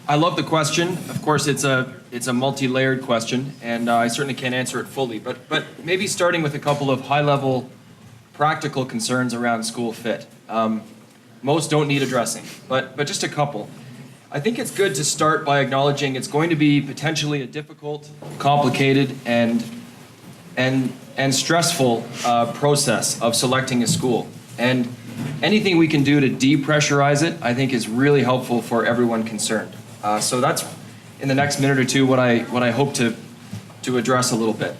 I love the question. Of course, it's a multi-layered question, and I certainly can't answer it fully. But maybe starting with a couple of high-level practical concerns around school fit. Most don't need addressing, but just a couple. I think it's good to start by acknowledging it's going to be potentially a difficult, complicated, and stressful process of selecting a school. And anything we can do to depressurize it, I think, is really helpful for everyone concerned. So that's, in the next minute or two, what I hope to address a little bit.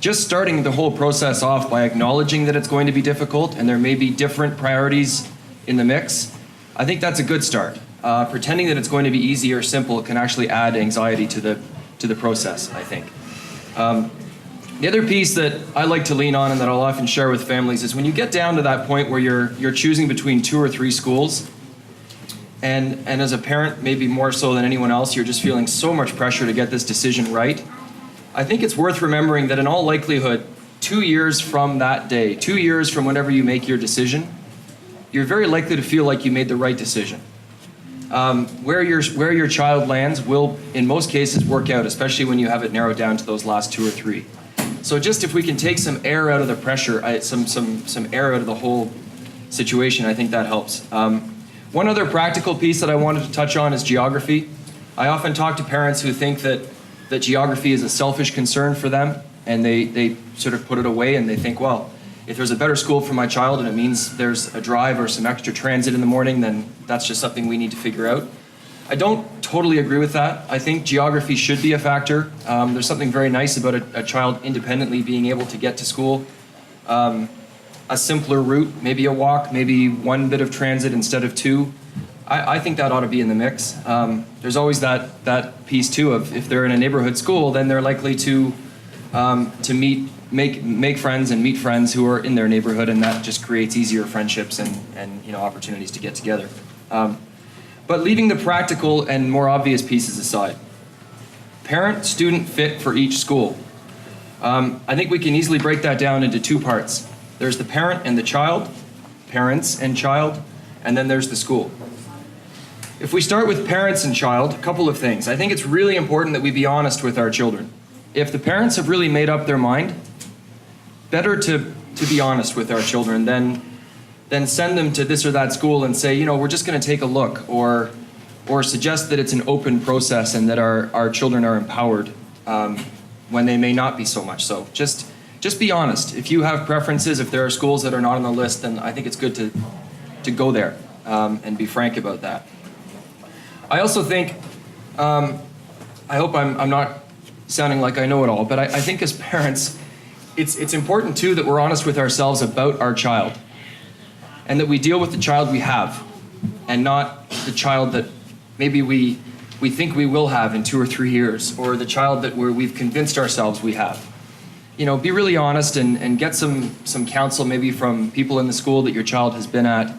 Just starting the whole process off by acknowledging that it's going to be difficult and there may be different priorities in the mix, I think that's a good start. Pretending that it's going to be easy or simple can actually add anxiety to the process, I think. The other piece that I like to lean on and that I'll often share with families is when you get down to that point where you're choosing between 2 or 3 schools, and as a parent, maybe more so than anyone else, you're just feeling so much pressure to get this decision right. I think it's worth remembering that in all likelihood, 2 years from that day, 2 years from whenever you make your decision, you're very likely to feel like you made the right decision. Where your child lands will, in most cases, work out, especially when you have it narrowed down to those last 2 or 3. So just if we can take some air out of the pressure, some air out of the whole situation, I think that helps. One other practical piece that I wanted to touch on is geography. I often talk to parents who think that geography is a selfish concern for them, and they sort of put it away and they think, well, if there's a better school for my child and it means there's a drive or some extra transit in the morning, then that's just something we need to figure out. I don't totally agree with that. I think geography should be a factor. There's something very nice about a child independently being able to get to school. A simpler route, maybe a walk, maybe 1 bit of transit instead of 2. I think that ought to be in the mix. There's always that piece too of if they're in a neighborhood school, then they're likely to make friends and meet friends who are in their neighborhood, and that just creates easier friendships and opportunities to get together. But leaving the practical and more obvious pieces aside, parent-student fit for each school. I think we can easily break that down into 2 parts. There's the parent and the child, parents and child, and then there's the school. If we start with parents and child, a couple of things. I think it's really important that we be honest with our children. If the parents have really made up their mind, better to be honest with our children than send them to this or that school and say, we're just going to take a look, or suggest that it's an open process and that our children are empowered when they may not be so much so. Just be honest. If you have preferences, if there are schools that are not on the list, then I think it's good to go there and be frank about that. I also think, I hope I'm not sounding like I know it all, but I think as parents, it's important too that we're honest with ourselves about our child, and that we deal with the child we have, and not the child that maybe we think we will have in 2 or 3 years, or the child that we've convinced ourselves we have. Be really honest and get some counsel maybe from people in the school that your child has been at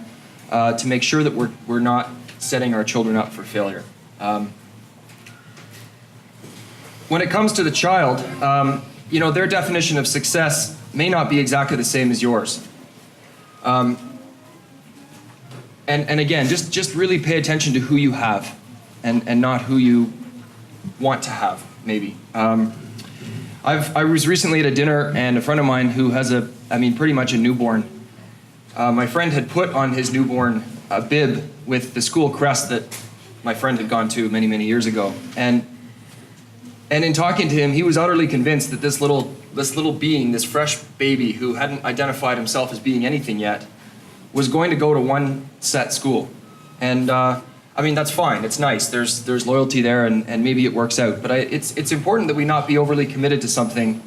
to make sure that we're not setting our children up for failure. When it comes to the child, their definition of success may not be exactly the same as yours. And again, just really pay attention to who you have and not who you want to have, maybe. I was recently at a dinner, and a friend of mine who has pretty much a newborn, my friend had put on his newborn a bib with the school crest that my friend had gone to many, many years ago. And in talking to him, he was utterly convinced that this little being, this fresh baby who hadn't identified himself as being anything yet, was going to go to one set school. And that's fine, it's nice, there's loyalty there, and maybe it works out. But it's important that we not be overly committed to something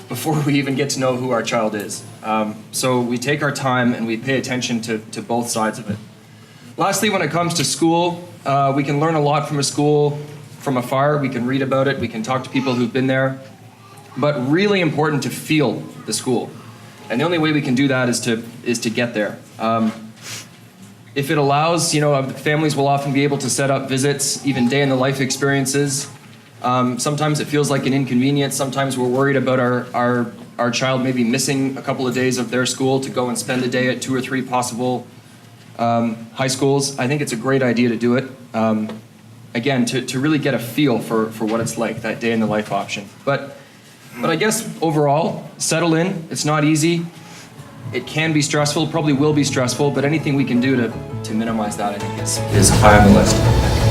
before we even get to know who our child is. So we take our time and we pay attention to both sides of it. Lastly, when it comes to school, we can learn a lot from a school from afar. We can read about it, we can talk to people who've been there. But really important to feel the school. And the only way we can do that is to get there. If it allows, families will often be able to set up visits, even day-in-the-life experiences. Sometimes it feels like an inconvenience. Sometimes we're worried about our child maybe missing a couple of days of their school to go and spend a day at 2 or 3 possible high schools. I think it's a great idea to do it. again, to really get a feel for what it's like, that day in the life option. But I guess overall, settle in. It's not easy. It can be stressful, probably will be stressful, but anything we can do to minimize that, I think, is high on the list.